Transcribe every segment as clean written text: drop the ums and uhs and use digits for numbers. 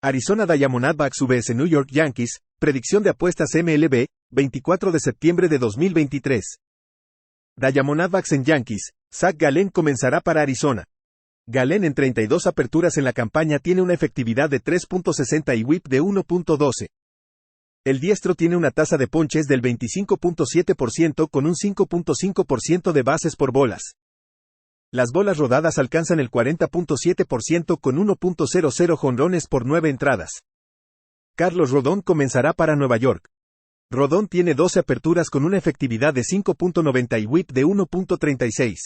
Arizona Diamondbacks vs New York Yankees, predicción de apuestas MLB, 24 de septiembre de 2023. Diamondbacks en Yankees, Zach Gallen comenzará para Arizona. Gallen en 32 aperturas en la campaña tiene una efectividad de 3.60 y whip de 1.12. El diestro tiene una tasa de ponches del 25.7% con un 5.5% de bases por bolas. Las bolas rodadas alcanzan el 40.7% con 1.00 jonrones por 9 entradas. Carlos Rodón comenzará para Nueva York. Rodón tiene 12 aperturas con una efectividad de 5.90 y whip de 1.36.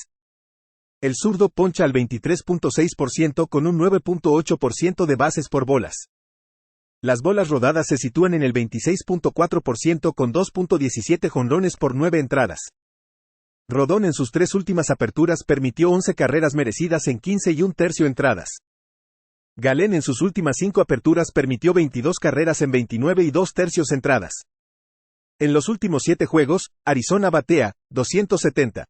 El zurdo poncha al 23.6% con un 9.8% de bases por bolas. Las bolas rodadas se sitúan en el 26.4% con 2.17 jonrones por 9 entradas. Rodón en sus 3 últimas aperturas permitió 11 carreras merecidas en 15 1/3 entradas. Gallen en sus últimas 5 aperturas permitió 22 carreras en 29 2/3 entradas. En los últimos 7 juegos, Arizona batea, 270.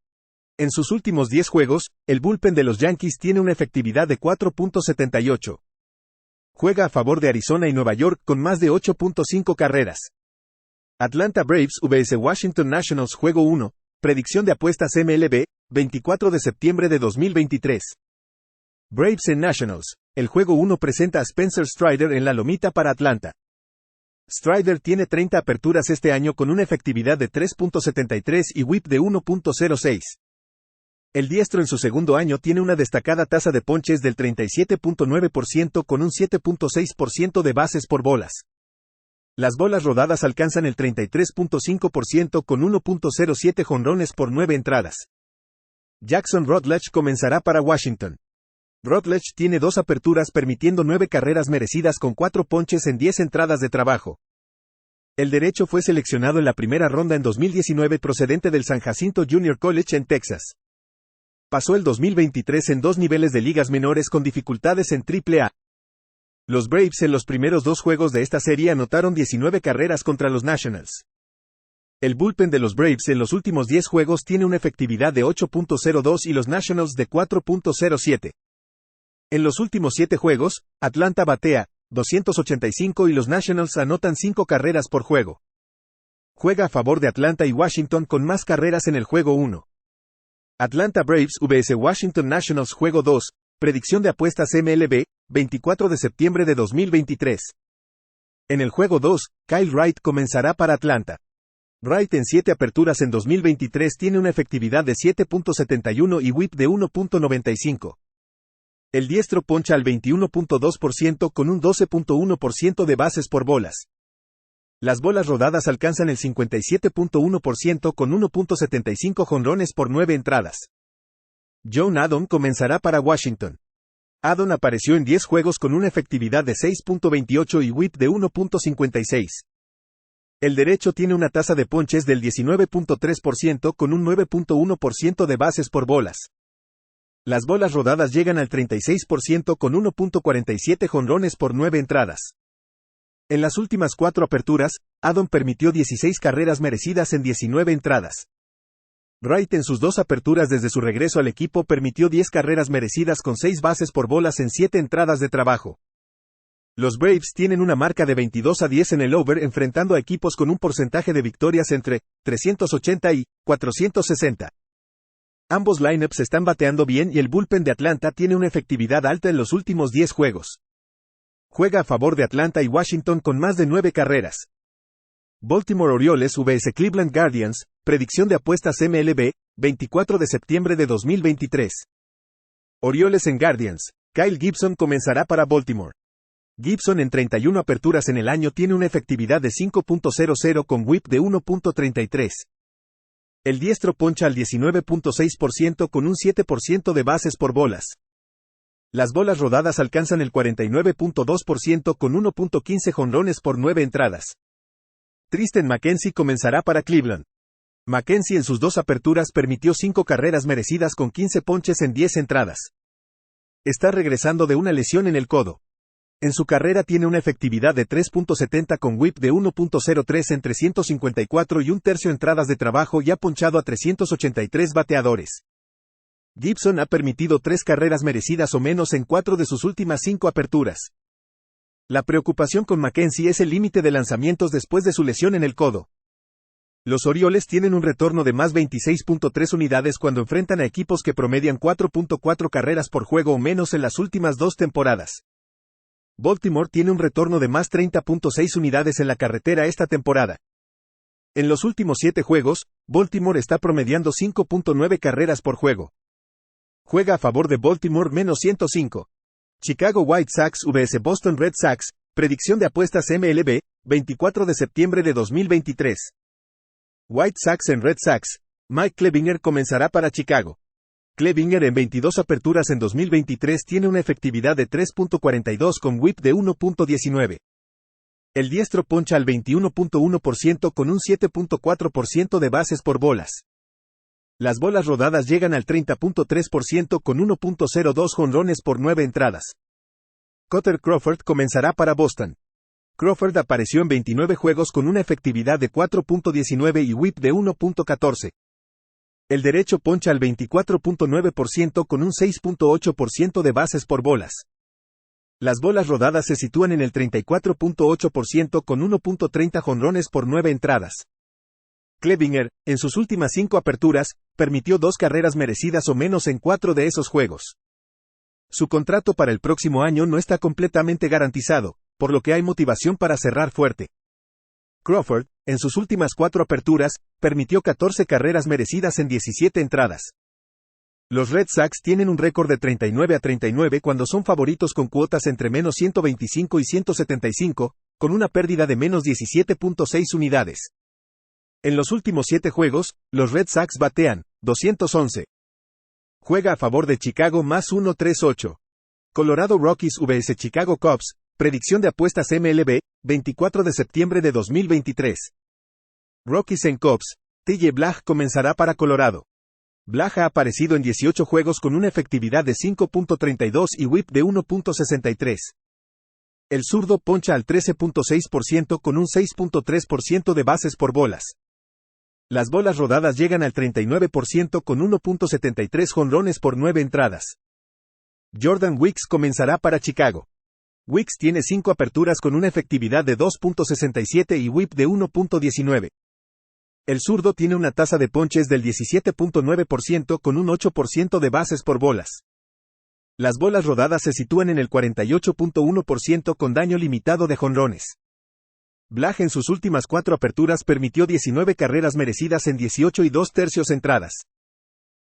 En sus últimos 10 juegos, el bullpen de los Yankees tiene una efectividad de 4.78. Juega a favor de Arizona y Nueva York con más de 8.5 carreras. Atlanta Braves vs Washington Nationals Juego 1, predicción de apuestas MLB, 24 de septiembre de 2023. Braves en Nationals, el Juego 1 presenta a Spencer Strider en la lomita para Atlanta. Strider tiene 30 aperturas este año con una efectividad de 3.73 y whip de 1.06. El diestro en su segundo año tiene una destacada tasa de ponches del 37.9% con un 7.6% de bases por bolas. Las bolas rodadas alcanzan el 33.5% con 1.07 jonrones por 9 entradas. Jackson Rutledge comenzará para Washington. Rutledge tiene 2 aperturas permitiendo 9 carreras merecidas con 4 ponches en 10 entradas de trabajo. El derecho fue seleccionado en la primera ronda en 2019 procedente del San Jacinto Junior College en Texas. Pasó el 2023 en 2 niveles de ligas menores con dificultades en AAA. Los Braves en los primeros 2 juegos de esta serie anotaron 19 carreras contra los Nationals. El bullpen de los Braves en los últimos 10 juegos tiene una efectividad de 8.02 y los Nationals de 4.07. En los últimos 7 juegos, Atlanta batea, 285 y los Nationals anotan 5 carreras por juego. Juega a favor de Atlanta y Washington con más carreras en el Juego 1. Atlanta Braves vs Washington Nationals Juego 2, predicción de apuestas MLB, 24 de septiembre de 2023. En el Juego 2, Kyle Wright comenzará para Atlanta. Wright en 7 aperturas en 2023 tiene una efectividad de 7.71 y whip de 1.95. El diestro poncha al 21.2% con un 12.1% de bases por bolas. Las bolas rodadas alcanzan el 57.1% con 1.75 jonrones por 9 entradas. John Adon comenzará para Washington. Adon apareció en 10 juegos con una efectividad de 6.28 y whip de 1.56. El derecho tiene una tasa de ponches del 19.3% con un 9.1% de bases por bolas. Las bolas rodadas llegan al 36% con 1.47 jonrones por 9 entradas. En las últimas 4 aperturas, Adon permitió 16 carreras merecidas en 19 entradas. Wright en sus 2 aperturas desde su regreso al equipo permitió 10 carreras merecidas con 6 bases por bolas en 7 entradas de trabajo. Los Braves tienen una marca de 22-10 en el over enfrentando a equipos con un porcentaje de victorias entre 380 y 460. Ambos lineups están bateando bien y el bullpen de Atlanta tiene una efectividad alta en los últimos 10 juegos. Juega a favor de Atlanta y Washington con más de 9 carreras. Baltimore Orioles vs Cleveland Guardians, predicción de apuestas MLB, 24 de septiembre de 2023. Orioles en Guardians, Kyle Gibson comenzará para Baltimore. Gibson en 31 aperturas en el año tiene una efectividad de 5.00 con whip de 1.33. El diestro poncha al 19.6% con un 7% de bases por bolas. Las bolas rodadas alcanzan el 49.2% con 1.15 jonrones por 9 entradas. Tristan McKenzie comenzará para Cleveland. McKenzie en sus 2 aperturas permitió 5 carreras merecidas con 15 ponches en 10 entradas. Está regresando de una lesión en el codo. En su carrera tiene una efectividad de 3.70 con whip de 1.03 en 354 1/3 entradas de trabajo y ha ponchado a 383 bateadores. Gibson ha permitido 3 carreras merecidas o menos en 4 de sus últimas 5 aperturas. La preocupación con McKenzie es el límite de lanzamientos después de su lesión en el codo. Los Orioles tienen un retorno de más 26.3 unidades cuando enfrentan a equipos que promedian 4.4 carreras por juego o menos en las últimas 2 temporadas. Baltimore tiene un retorno de más 30.6 unidades en la carretera esta temporada. En los últimos 7 juegos, Baltimore está promediando 5.9 carreras por juego. Juega a favor de Baltimore -105. Chicago White Sox vs Boston Red Sox, predicción de apuestas MLB, 24 de septiembre de 2023. White Sox en Red Sox. Mike Clevinger comenzará para Chicago. Clevinger en 22 aperturas en 2023 tiene una efectividad de 3.42 con whip de 1.19. El diestro poncha al 21.1% con un 7.4% de bases por bolas. Las bolas rodadas llegan al 30.3% con 1.02 jonrones por 9 entradas. Kutter Crawford comenzará para Boston. Crawford apareció en 29 juegos con una efectividad de 4.19 y whip de 1.14. El derecho poncha al 24.9% con un 6.8% de bases por bolas. Las bolas rodadas se sitúan en el 34.8% con 1.30 jonrones por 9 entradas. Clevinger, en sus últimas 5 aperturas, permitió 2 carreras merecidas o menos en 4 de esos juegos. Su contrato para el próximo año no está completamente garantizado, por lo que hay motivación para cerrar fuerte. Crawford, en sus últimas 4 aperturas, permitió 14 carreras merecidas en 17 entradas. Los Red Sox tienen un récord de 39-39 cuando son favoritos con cuotas entre -125 y 175, con una pérdida de -17.6 unidades. En los últimos 7 juegos, los Red Sox batean 211. Juega a favor de Chicago +138. Colorado Rockies vs Chicago Cubs, predicción de apuestas MLB, 24 de septiembre de 2023. Rockies en Cubs. TJ Blag comenzará para Colorado. Blag ha aparecido en 18 juegos con una efectividad de 5.32 y whip de 1.63. El zurdo poncha al 13.6% con un 6.3% de bases por bolas. Las bolas rodadas llegan al 39% con 1.73 jonrones por 9 entradas. Jordan Wicks comenzará para Chicago. Wicks tiene 5 aperturas con una efectividad de 2.67 y whip de 1.19. El zurdo tiene una tasa de ponches del 17.9% con un 8% de bases por bolas. Las bolas rodadas se sitúan en el 48.1% con daño limitado de jonrones. Blag en sus últimas 4 aperturas permitió 19 carreras merecidas en 18 y 2/3 entradas.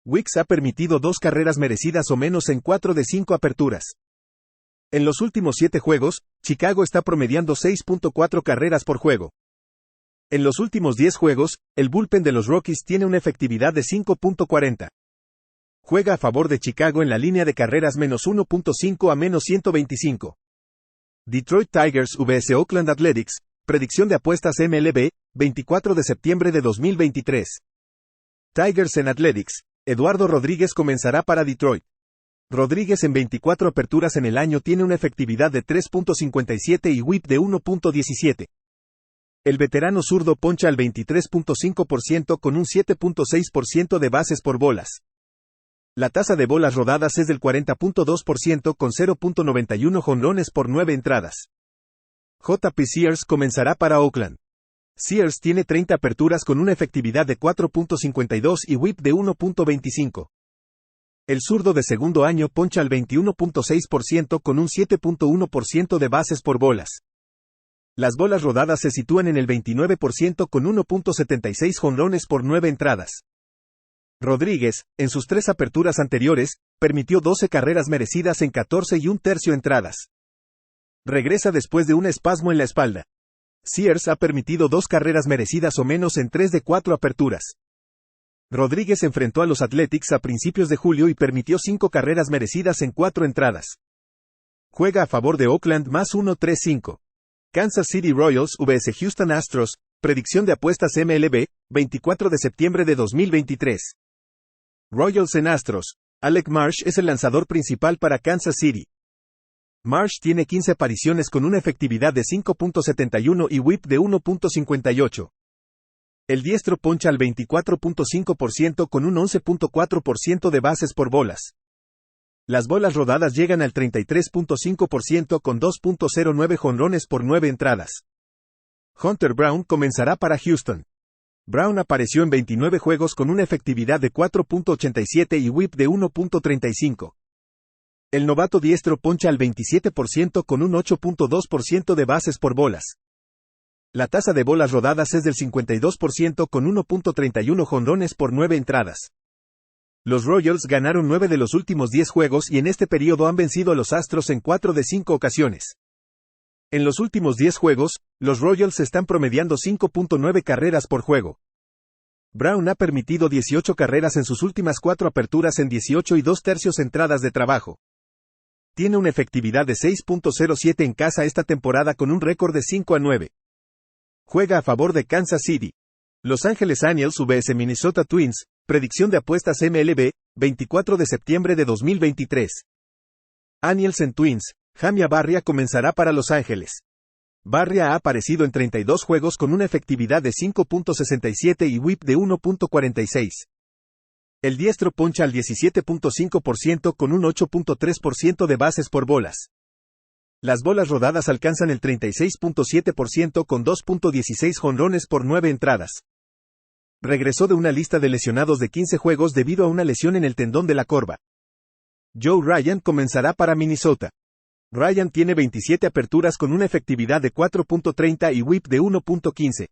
Wicks ha permitido 2 carreras merecidas o menos en 4 de 5 aperturas. En los últimos 7 juegos, Chicago está promediando 6.4 carreras por juego. En los últimos 10 juegos, el bullpen de los Rockies tiene una efectividad de 5.40. Juega a favor de Chicago en la línea de carreras -1.5 a -125. Detroit Tigers vs Oakland Athletics, predicción de apuestas MLB, 24 de septiembre de 2023. Tigers en Athletics. Eduardo Rodríguez comenzará para Detroit. Rodríguez en 24 aperturas en el año tiene una efectividad de 3.57 y whip de 1.17. El veterano zurdo poncha al 23.5% con un 7.6% de bases por bolas. La tasa de bolas rodadas es del 40.2% con 0.91 jonrones por 9 entradas. J.P. Sears comenzará para Oakland. Sears tiene 30 aperturas con una efectividad de 4.52 y whip de 1.25. El zurdo de segundo año poncha al 21.6% con un 7.1% de bases por bolas. Las bolas rodadas se sitúan en el 29% con 1.76 jonrones por 9 entradas. Rodríguez, en sus 3 aperturas anteriores, permitió 12 carreras merecidas en 14 y 1/3 entradas. Regresa después de un espasmo en la espalda. Sears ha permitido 2 carreras merecidas o menos en 3 de 4 aperturas. Rodríguez enfrentó a los Athletics a principios de julio y permitió 5 carreras merecidas en 4 entradas. Juega a favor de Oakland +135. Kansas City Royals vs Houston Astros, predicción de apuestas MLB, 24 de septiembre de 2023. Royals en Astros. Alec Marsh es el lanzador principal para Kansas City. Marsh tiene 15 apariciones con una efectividad de 5.71 y whip de 1.58. El diestro poncha al 24.5% con un 11.4% de bases por bolas. Las bolas rodadas llegan al 33.5% con 2.09 jonrones por 9 entradas. Hunter Brown comenzará para Houston. Brown apareció en 29 juegos con una efectividad de 4.87 y whip de 1.35. El novato diestro poncha al 27% con un 8.2% de bases por bolas. La tasa de bolas rodadas es del 52% con 1.31 jonrones por 9 entradas. Los Royals ganaron 9 de los últimos 10 juegos y en este periodo han vencido a los Astros en 4 de 5 ocasiones. En los últimos 10 juegos, los Royals están promediando 5.9 carreras por juego. Brown ha permitido 18 carreras en sus últimas 4 aperturas en 18 y 2/3 entradas de trabajo. Tiene una efectividad de 6.07 en casa esta temporada con un récord de 5-9. Juega a favor de Kansas City. Los Angeles Angels vs Minnesota Twins, predicción de apuestas MLB, 24 de septiembre de 2023. Angels en Twins, Jamie Barria comenzará para Los Ángeles. Barria ha aparecido en 32 juegos con una efectividad de 5.67 y whip de 1.46. El diestro poncha al 17.5% con un 8.3% de bases por bolas. Las bolas rodadas alcanzan el 36.7% con 2.16 jonrones por 9 entradas. Regresó de una lista de lesionados de 15 juegos debido a una lesión en el tendón de la corva. Joe Ryan comenzará para Minnesota. Ryan tiene 27 aperturas con una efectividad de 4.30 y whip de 1.15.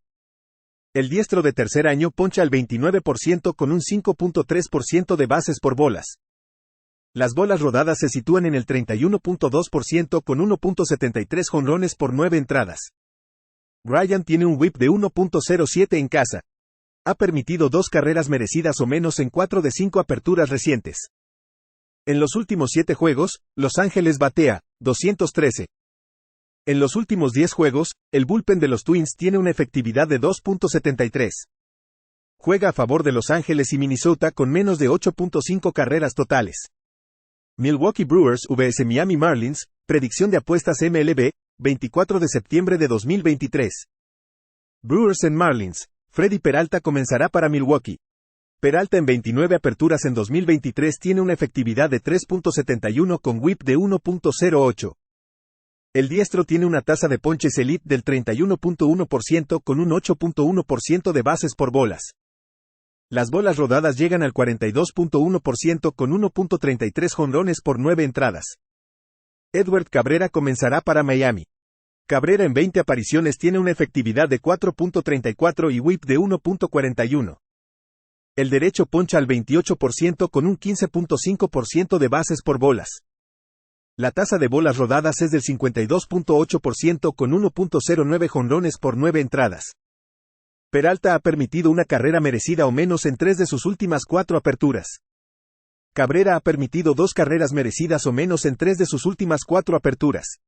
El diestro de tercer año poncha al 29% con un 5.3% de bases por bolas. Las bolas rodadas se sitúan en el 31.2% con 1.73 jonrones por 9 entradas. Ryan tiene un whip de 1.07 en casa. Ha permitido 2 carreras merecidas o menos en 4 de 5 aperturas recientes. En los últimos 7 juegos, Los Ángeles batea, 213. En los últimos 10 juegos, el bullpen de los Twins tiene una efectividad de 2.73. Juega a favor de Los Ángeles y Minnesota con menos de 8.5 carreras totales. Milwaukee Brewers vs Miami Marlins, predicción de apuestas MLB, 24 de septiembre de 2023. Brewers en Marlins, Freddy Peralta comenzará para Milwaukee. Peralta en 29 aperturas en 2023 tiene una efectividad de 3.71 con whip de 1.08. El diestro tiene una tasa de ponches elite del 31.1% con un 8.1% de bases por bolas. Las bolas rodadas llegan al 42.1% con 1.33 jonrones por 9 entradas. Edward Cabrera comenzará para Miami. Cabrera en 20 apariciones tiene una efectividad de 4.34 y whip de 1.41. El derecho poncha al 28% con un 15.5% de bases por bolas. La tasa de bolas rodadas es del 52.8% con 1.09 jonrones por 9 entradas. Peralta ha permitido una carrera merecida o menos en 3 de sus últimas 4 aperturas. Cabrera ha permitido 2 carreras merecidas o menos en 3 de sus últimas 4 aperturas.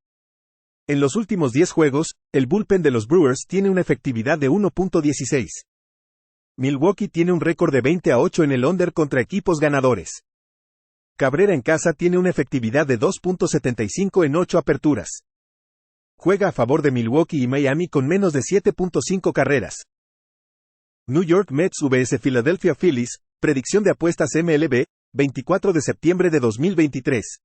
En los últimos 10 juegos, el bullpen de los Brewers tiene una efectividad de 1.16. Milwaukee tiene un récord de 20-8 en el under contra equipos ganadores. Cabrera en casa tiene una efectividad de 2.75 en 8 aperturas. Juega a favor de Milwaukee y Miami con menos de 7.5 carreras. New York Mets vs Philadelphia Phillies, predicción de apuestas MLB, 24 de septiembre de 2023.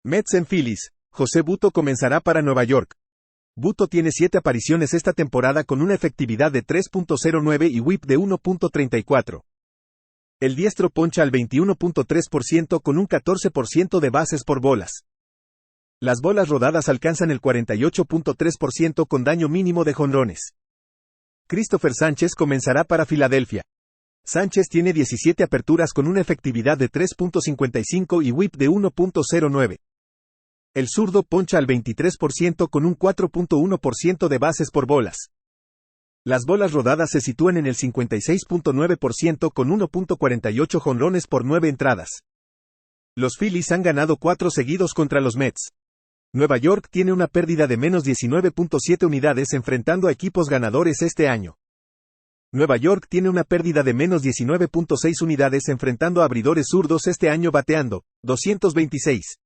Mets en Phillies, José Butto comenzará para Nueva York. Butto tiene 7 apariciones esta temporada con una efectividad de 3.09 y whip de 1.34. El diestro poncha al 21.3% con un 14% de bases por bolas. Las bolas rodadas alcanzan el 48.3% con daño mínimo de jonrones. Christopher Sánchez comenzará para Filadelfia. Sánchez tiene 17 aperturas con una efectividad de 3.55 y whip de 1.09. El zurdo poncha al 23% con un 4.1% de bases por bolas. Las bolas rodadas se sitúan en el 56.9% con 1.48 jonrones por 9 entradas. Los Phillies han ganado 4 seguidos contra los Mets. Nueva York tiene una pérdida de menos 19.7 unidades enfrentando a equipos ganadores este año. Nueva York tiene una pérdida de menos 19.6 unidades enfrentando a abridores zurdos este año bateando, 226.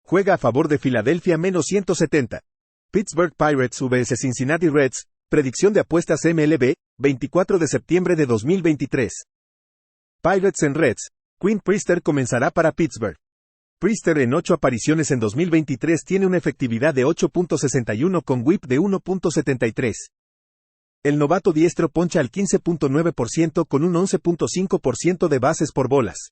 Juega a favor de Filadelfia menos 170. Pittsburgh Pirates vs Cincinnati Reds, predicción de apuestas MLB, 24 de septiembre de 2023. Pirates en Reds, Quinn Priester comenzará para Pittsburgh. Priester en 8 apariciones en 2023 tiene una efectividad de 8.61 con whip de 1.73. El novato diestro poncha al 15.9% con un 11.5% de bases por bolas.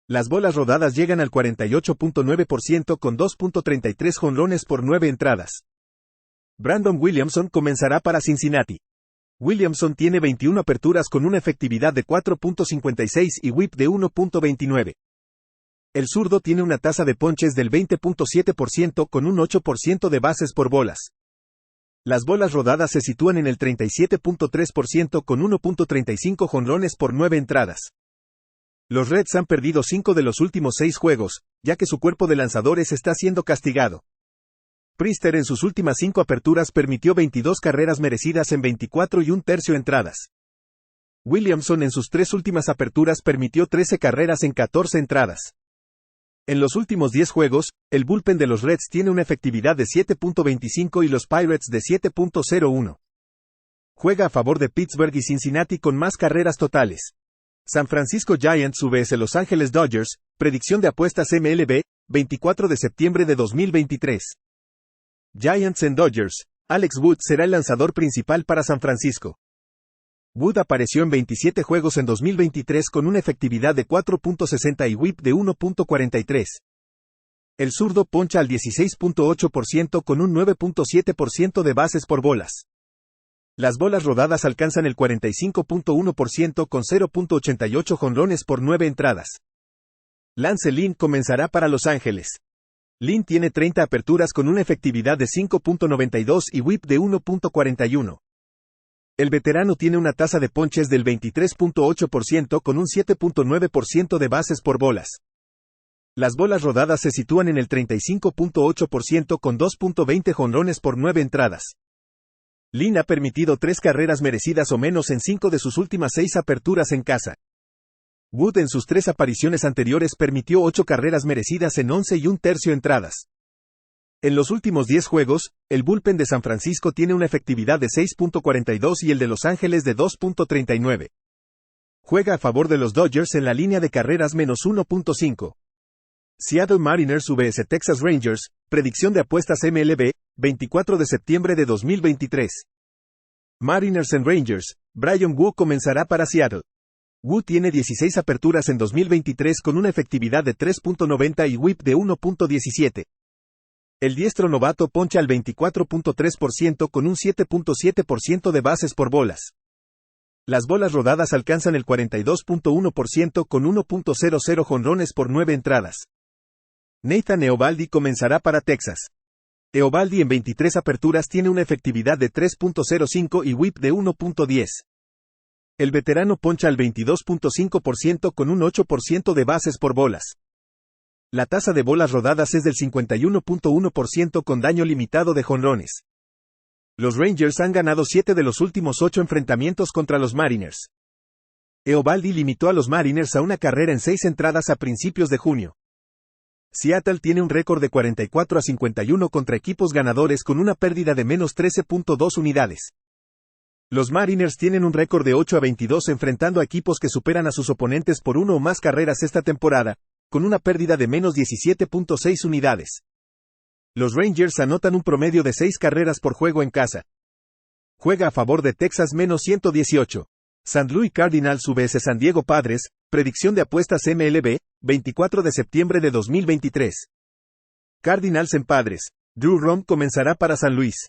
Las bolas rodadas llegan al 48.9% con 2.33 jonrones por 9 entradas. Brandon Williamson comenzará para Cincinnati. Williamson tiene 21 aperturas con una efectividad de 4.56 y whip de 1.29. El zurdo tiene una tasa de ponches del 20.7% con un 8% de bases por bolas. Las bolas rodadas se sitúan en el 37.3% con 1.35 jonrones por 9 entradas. Los Reds han perdido 5 de los últimos 6 juegos, ya que su cuerpo de lanzadores está siendo castigado. Priester en sus últimas 5 aperturas permitió 22 carreras merecidas en 24 1/3 entradas. Williamson en sus 3 últimas aperturas permitió 13 carreras en 14 entradas. En los últimos 10 juegos, el bullpen de los Reds tiene una efectividad de 7.25 y los Pirates de 7.01. Juega a favor de Pittsburgh y Cincinnati con más carreras totales. San Francisco Giants vs Los Ángeles Dodgers, predicción de apuestas MLB, 24 de septiembre de 2023. Giants en Dodgers, Alex Wood será el lanzador principal para San Francisco. Wood apareció en 27 juegos en 2023 con una efectividad de 4.60 y whip de 1.43. El zurdo poncha al 16.8% con un 9.7% de bases por bolas. Las bolas rodadas alcanzan el 45.1% con 0.88 jonrones por 9 entradas. Lance Lynn comenzará para Los Ángeles. Lynn tiene 30 aperturas con una efectividad de 5.92 y whip de 1.41. El veterano tiene una tasa de ponches del 23.8% con un 7.9% de bases por bolas. Las bolas rodadas se sitúan en el 35.8% con 2.20 jonrones por 9 entradas. Lynn ha permitido 3 carreras merecidas o menos en 5 de sus últimas 6 aperturas en casa. Wood en sus 3 apariciones anteriores permitió 8 carreras merecidas en 11 1/3 entradas. En los últimos 10 juegos, el bullpen de San Francisco tiene una efectividad de 6.42 y el de Los Ángeles de 2.39. Juega a favor de los Dodgers en la línea de carreras menos 1.5. Seattle Mariners vs Texas Rangers, predicción de apuestas MLB, 24 de septiembre de 2023. Mariners en Rangers, Bryan Woo comenzará para Seattle. Woo tiene 16 aperturas en 2023 con una efectividad de 3.90 y whip de 1.17. El diestro novato poncha al 24.3% con un 7.7% de bases por bolas. Las bolas rodadas alcanzan el 42.1% con 1.00 jonrones por 9 entradas. Nathan Eovaldi comenzará para Texas. Eovaldi en 23 aperturas tiene una efectividad de 3.05 y whip de 1.10. El veterano poncha al 22.5% con un 8% de bases por bolas. La tasa de bolas rodadas es del 51.1% con daño limitado de jonrones. Los Rangers han ganado 7 de los últimos 8 enfrentamientos contra los Mariners. Eovaldi limitó a los Mariners a una carrera en 6 entradas a principios de junio. Seattle tiene un récord de 44-51 contra equipos ganadores con una pérdida de menos 13.2 unidades. Los Mariners tienen un récord de 8-22 enfrentando a equipos que superan a sus oponentes por 1 o más carreras esta temporada, con una pérdida de menos 17.6 unidades. Los Rangers anotan un promedio de 6 carreras por juego en casa. Juega a favor de Texas menos 118. St. Louis Cardinals vs San Diego Padres, predicción de apuestas MLB, 24 de septiembre de 2023. Cardinals en Padres, Drew Rom comenzará para San Luis.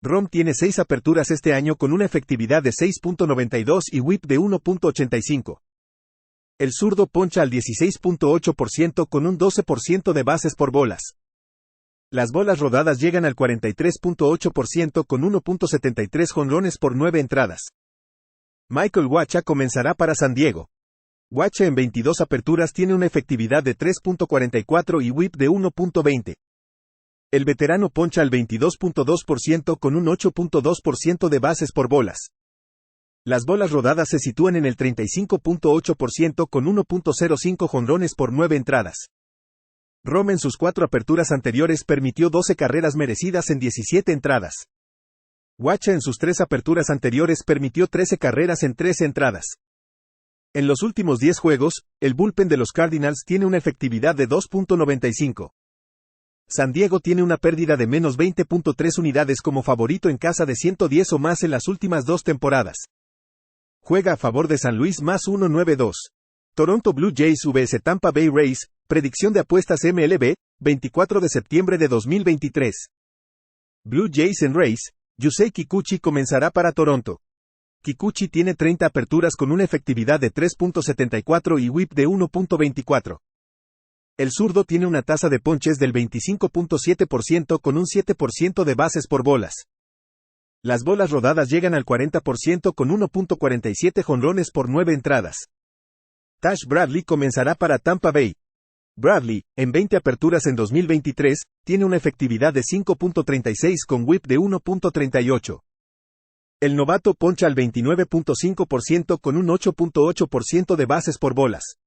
Rom tiene 6 aperturas este año con una efectividad de 6.92 y whip de 1.85. El zurdo poncha al 16.8% con un 12% de bases por bolas. Las bolas rodadas llegan al 43.8% con 1.73 jonrones por 9 entradas. Michael Wacha comenzará para San Diego. Wacha en 22 aperturas tiene una efectividad de 3.44 y whip de 1.20. El veterano poncha al 22.2% con un 8.2% de bases por bolas. Las bolas rodadas se sitúan en el 35.8% con 1.05 jonrones por 9 entradas. Rom en sus 4 aperturas anteriores permitió 12 carreras merecidas en 17 entradas. Wacha en sus 3 aperturas anteriores permitió 13 carreras en 13 entradas. En los últimos 10 juegos, el bullpen de los Cardinals tiene una efectividad de 2.95. San Diego tiene una pérdida de menos 20.3 unidades como favorito en casa de 110 o más en las últimas 2 temporadas. Juega a favor de San Luis más 1.92. Toronto Blue Jays vs Tampa Bay Rays, predicción de apuestas MLB, 24 de septiembre de 2023. Blue Jays en Rays, Yusei Kikuchi comenzará para Toronto. Kikuchi tiene 30 aperturas con una efectividad de 3.74 y whip de 1.24. El zurdo tiene una tasa de ponches del 25.7% con un 7% de bases por bolas. Las bolas rodadas llegan al 40% con 1.47 jonrones por 9 entradas. Tash Bradley comenzará para Tampa Bay. Bradley, en 20 aperturas en 2023, tiene una efectividad de 5.36 con whip de 1.38. El novato poncha al 29.5% con un 8.8% de bases por bolas.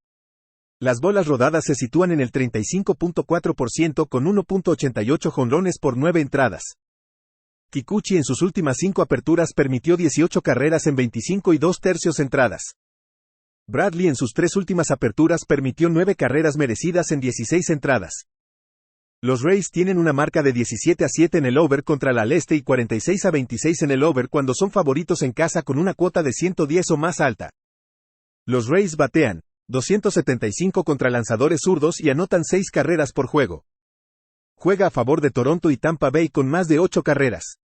Las bolas rodadas se sitúan en el 35.4% con 1.88 jonrones por 9 entradas. Kikuchi en sus últimas 5 aperturas permitió 18 carreras en 25 y 2/3 entradas. Bradley en sus 3 últimas aperturas permitió 9 carreras merecidas en 16 entradas. Los Rays tienen una marca de 17-7 en el over contra el este y 46-26 en el over cuando son favoritos en casa con una cuota de 110 o más alta. Los Rays batean 275 contra lanzadores zurdos y anotan 6 carreras por juego. Juega a favor de Toronto y Tampa Bay con más de 8 carreras.